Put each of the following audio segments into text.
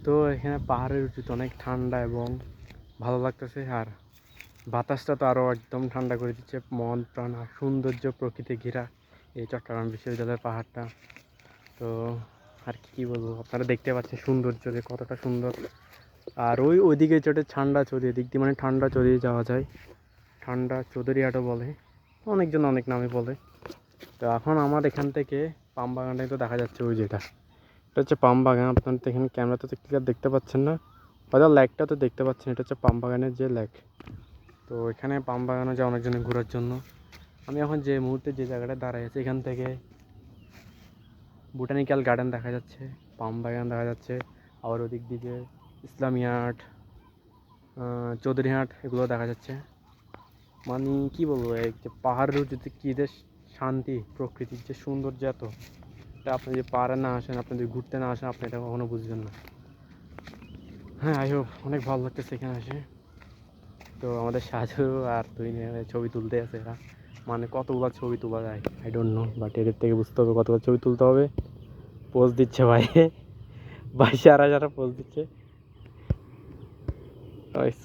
তো এখানে পাহাড়ের উঁচুতে অনেক ঠান্ডা এবং ভালো লাগতেছে। আর বাতাসটা তো আরও একদম ঠান্ডা করে দিচ্ছে, মন প্রাণ আর সৌন্দর্য প্রকৃতি ঘেরা এই চট্টগ্রাম বিশ্ববিদ্যালয়ের পাহাড়টা। তো আর কি বলবো, আপনারা দেখতে পাচ্ছেন সৌন্দর্য যে কতটা সুন্দর। আর ওইদিকে চটে ঠান্ডা চৌধুরী, দিক দিয়ে মানে ঠান্ডা চৌধুরী যাওয়া যায়, ঠান্ডা চৌধুরীহাটও বলে, অনেকজন অনেক নামে বলে। তো এখন আমার এখান থেকে পাম বাগানটাই তো দেখা যাচ্ছে, ওই যেটা এটা হচ্ছে পাম বাগান। আপনার তো এখানে ক্যামেরাতে তো ক্লিয়ার দেখতে পাচ্ছেন না, হয়তো লেকটা তো দেখতে পাচ্ছেন, এটা হচ্ছে পাম বাগানের যে লেক। তো এখানে পাম বাগানে যায় অনেকজনে ঘোরার জন্য। আমি এখন যে মুহূর্তে যে জায়গাটা দাঁড়াই আছি, এখান থেকে বোটানিক্যাল গার্ডেন দেখা যাচ্ছে, পাম বাগান দেখা যাচ্ছে, আবার ওদিক দিকে ইসলামিয়াট, চৌধুরীহাট এগুলো দেখা যাচ্ছে। মানে কি বলবো, এই যে পাহাড়ের উঁচুতে কী যে শান্তি, প্রকৃতির যে সৌন্দর্য এত, এটা আপনি যদি পাহাড়ে না আসেন, আপনি যদি ঘুরতে না আসেন, আপনি এটা কখনো বুঝবেন না। হ্যাঁ, আই হোপ অনেক ভালো লাগতেছে এখানে আসে। তো আমাদের সাজু আর তুই ছবি তুলতে আছে এরা, মানে কতগুলো ছবি তোলা যায় আই ডোন্ট নো, বাট এদের থেকে বুঝতে হবে কতগুলো ছবি তুলতে হবে। পোজ দিচ্ছে ভাই, ভাই সারা সারা পোজ দিচ্ছে।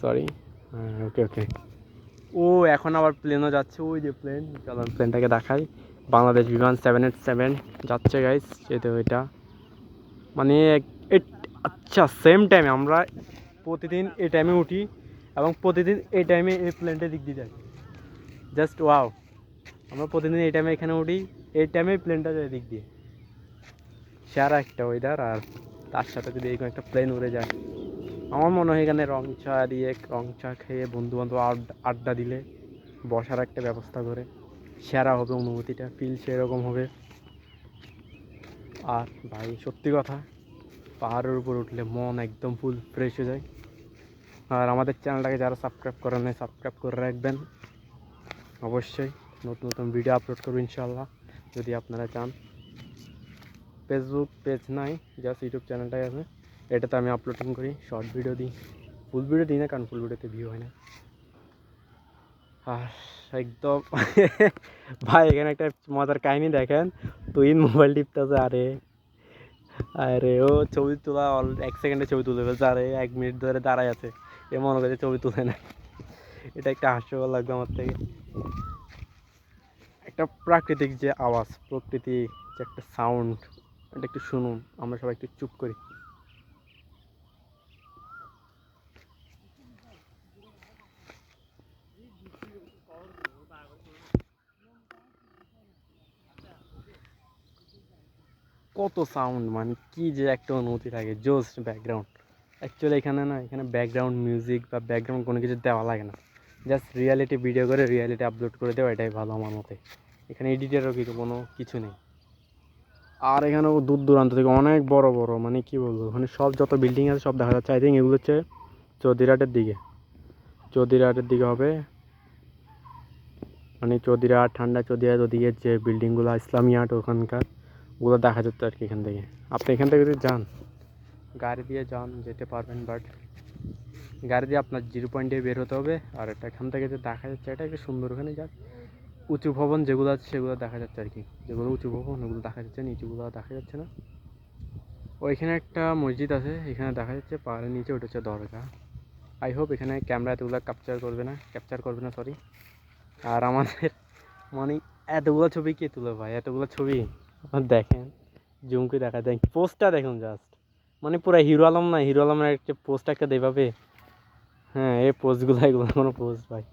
সরি, হ্যাঁ ওকে ওকে। ও এখন আবার প্লেনও যাচ্ছে, ওই যে প্লেন, চলো প্লেনটাকে দেখাই। বাংলাদেশ বিমান 787 যাচ্ছে গাইস, যেতে ওইটা মানে আচ্ছা সেম টাইমে আমরা প্রতিদিন এই টাইমে উঠি এবং প্রতিদিন এই টাইমে এই প্লেনটার দিক দিয়ে যাই। জাস্ট ওয়াও, আমরা প্রতিদিন এই টাইমে এখানে উঠি, এই টাইমে প্লেনটা যায় দিক দিয়ে। সেরা একটা ওয়েদার, আর তার সাথে যদি এইরকম একটা প্লেন উড়ে যায়, আমার মনে হয় এখানে রং চা দিয়ে, রং চা খেয়ে বন্ধু বান্ধব আড্ডা দিলে, বসার একটা ব্যবস্থা করে, সেরা হবে অনুভূতিটা, ফিল সেরকম হবে। আর ভাই সত্যি কথা, পাহাড়ের উপর উঠলে মন একদম ফুল ফ্রেশ হয়ে যায়। আর আমাদের চ্যানেলটাকে যারা সাবস্ক্রাইব করেন নাই, সাবস্ক্রাইব করে রাখবেন অবশ্যই। নতুন নতুন ভিডিও আপলোড করবো ইনশাল্লাহ, যদি আপনারা চান। ফেসবুক পেজ নাই, জাস্ট ইউটিউব চ্যানেলটাই আছে, এটাতে আমি আপলোডিং করি, শর্ট ভিডিও দিই, ফুল ভিডিও দিই না, কারণ ফুল ভিডিওতে ভিউ হয় না। আর একদম ভাই এখানে একটা মজার কাহিনী দেখেন, তুই মোবাইল টিপতেছে, আরে আরে ও ছবি তোলা 1 সেকেন্ডে ছবি তুলে ফেলছে, আরে 1 মিনিট ধরে দাঁড়ায় আছে, এ মনে করছে ছবি তুলে না। এটা একটা হাস্যকর লাগবে আমার থেকে। একটা প্রাকৃতিক যে আওয়াজ, প্রকৃতি যে একটা সাউন্ড, এটা একটু শুনুন, আমরা সবাই একটু চুপ করি। কত সাউন্ড, মানে কি যে একটা অনুভূতি থাকে, জোস ব্যাকগ্রাউন্ড। অ্যাকচুয়ালি এখানে না, এখানে ব্যাকগ্রাউন্ড মিউজিক বা ব্যাকগ্রাউন্ড কোনো কিছু দেওয়া লাগে না, জাস্ট রিয়ালিটি ভিডিও করে রিয়ালিটি আপলোড করে দেওয়া, এটাই ভালো আমার মতে। এখানে এডিটেরও কোনো কিছু নেই। আর এখানেও দূর দূরান্ত থেকে অনেক বড় বড়, মানে কি বলবো, ওখানে সব যত বিল্ডিং আছে সব দেখা যাচ্ছে। আই থিঙ্ক এগুলো হচ্ছে চৌধুরীহাটের দিকে, চৌধুরীহাটের দিকে হবে, মানে চৌধুরীহাট, ঠান্ডা চৌধুরীহাট ওদিকে যে বিল্ডিংগুলো, ইসলামিয়াট ওখানকার, ওগুলো দেখা যাচ্ছে আর কি এখান থেকে। আপনি এখান থেকে যদি যান, গাড়ি দিয়ে যান, যেতে পারবেন, বাট গাড়ি দিয়ে আপনার 0 পয়েন্টে বের হতে হবে। আর এটা এখান থেকে যে দেখা যাচ্ছে, এটা একটু সুন্দর, ওখানে যা উঁচু ভবন যেগুলো আছে সেগুলো দেখা যাচ্ছে আর কি, যেগুলো উঁচু ভবন ওগুলো দেখা যাচ্ছে, নিচুগুলো দেখা যাচ্ছে না। ওইখানে একটা মসজিদ আছে, এখানে দেখা যাচ্ছে পাহাড়ের নিচে, ওটা হচ্ছে দরগা। আই হোপ এখানে ক্যামেরা এতগুলো ক্যাপচার করবে না সরি। আর আমাদের মানে এতগুলো ছবি কে তুলে ভাই, এতগুলো ছবি দেখেন, জুম করে দেখা যায়, পোস্টটা দেখুন জাস্ট, মানে পুরো হিরো আলম না, হিরো আলমের একটা পোস্ট একটা দেভাবে। হ্যাঁ, এই পোস্টগুলো এগুলো কোনো পোস্ট ভাই,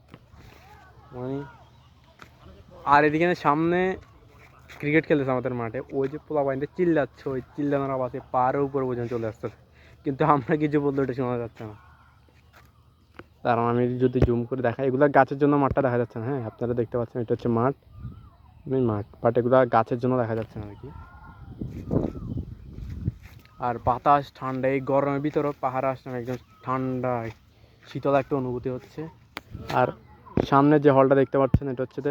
মানে। আর এদিকে সামনে ক্রিকেট খেলতেছে আমাদের মাঠে, ওই যে পোলা বাইন্দে চিল্লাচ্ছে, ওই চিল্লানোর আওয়াজে পাহাড়ের উপর পর্যন্ত চলে আসছে, কিন্তু আমরা কিছু বলতে ওটা শোনা যাচ্ছে না। কারণ আমি যদি জুম করে দেখাই, এগুলো গাছের জন্য মাঠটা দেখা যাচ্ছে না। হ্যাঁ, আপনারা দেখতে পাচ্ছেন এটা হচ্ছে মাঠ, বাট এগুলো গাছের জন্য দেখা যাচ্ছে না আর কি। আর বাতাস ঠান্ডা, এই গরমের ভিতরেও পাহাড়ে আসলাম, একদম ঠান্ডা শীতল একটা অনুভূতি হচ্ছে। আর সামনে যে হলটা দেখতে পাচ্ছেন, এটা হচ্ছে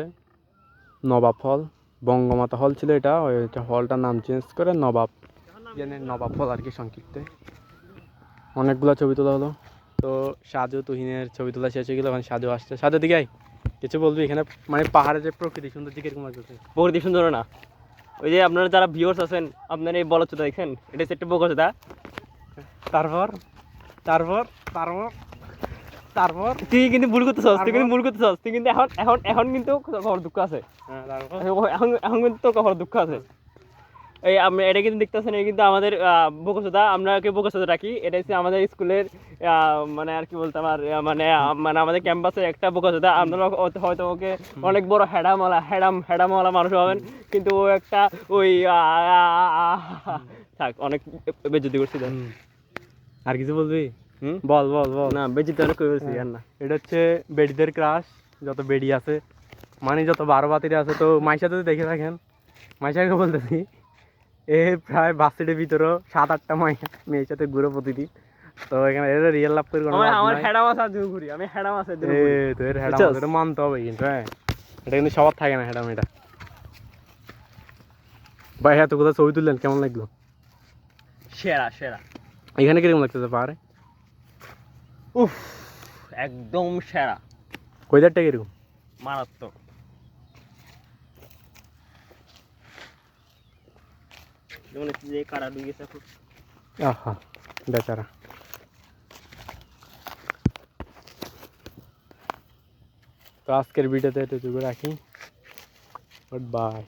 নবাব হল, বঙ্গমাতা হল ছিল এটা, ওইটা হলটার নাম চেঞ্জ করে নবাব, নবাব হল আর কি সংক্ষিপ্তে। অনেকগুলো ছবি তোলা হলো। তো সাজু তুহিনের ছবি তোলা শেষ হয়ে গেলো, মানে সাজু আসছে। সাজু দিকে কিছু বলবি, এখানে মানে পাহাড়ের যে প্রকৃতি সৌন্দর্য কিরকম লাগছে? প্রকৃতি সুন্দর না? ওই যে আপনারা যারা ভিউয়ার্স আছেন, আপনারা এই বলচ্চটা দেখছেন, এটা হচ্ছে একটা বকচদা। তারপর তারপর তারপর তারপর তুই কিন্তু ভুল করতেছস, তুই কিন্তু ভুল করতেছস, তুই কিন্তু এখন এখন এখন কিন্তু কখনো দুঃখ আছে, তারপর এখন এখন কিন্তু তোর কখনো দুঃখ আছে। এই আমরা এটা কিন্তু দেখতেছেন, এটা কিন্তু আমাদের বোকাচোদা, আমরা কে বোকাচোদা রাখি, এটা হচ্ছে আমাদের স্কুলের মানে আর কি বলতে আমার মানে আমাদের ক্যাম্পাসের একটা বোকাচোদা। আপনারা হয়তো ওকে অনেক বড় হেডামওয়ালা মানুষ হবেন, কিন্তু ও একটা ওই থাক, অনেক বেজ্জতি করছি। আর কিছু বলবি? হুম, বল বল বল। না বেজ্জতি অনেক করে বলছি আর না। এটা হচ্ছে বেডিদের ক্রাশ, যত বেডি আছে মানে যত 12 বাতিরে আছে। তো মাইশা যদি দেখে থাকেন, মাইশাকে বলতেছি এ প্রায় বাসেটের ভিতরেও 7-8টা মেয়ের সাথে ঘুরে প্রতিদিন। তো এখানে এর রিয়েল লাভ করে কোনো লাভ আমার নাই। হেডাম আছে আর দিন ঘুরি, আমি হেডাম আছে দিন এ ঘুরি। তো এর হেডাম বুঝছস? এটা মানতে হবে কিন্তু, হ্যাঁ এটা কিন্তু সবার থাকে না হেডাম এটা। ভাই এত কোথাও ছবি তুললেন, কেমন লাগলো? সেরা সেরা, এখানে কিরকম লাগতেছে পাহাড়ে? উফ, একদম সেরা, ওয়েদারটা কিরকম? মারাত্মক। যেমন যে কারা ডুবে গেছে এখন। আহা বেচারা। তো আজকের ভিডিওতে এটুকু রাখি, গুড বাই।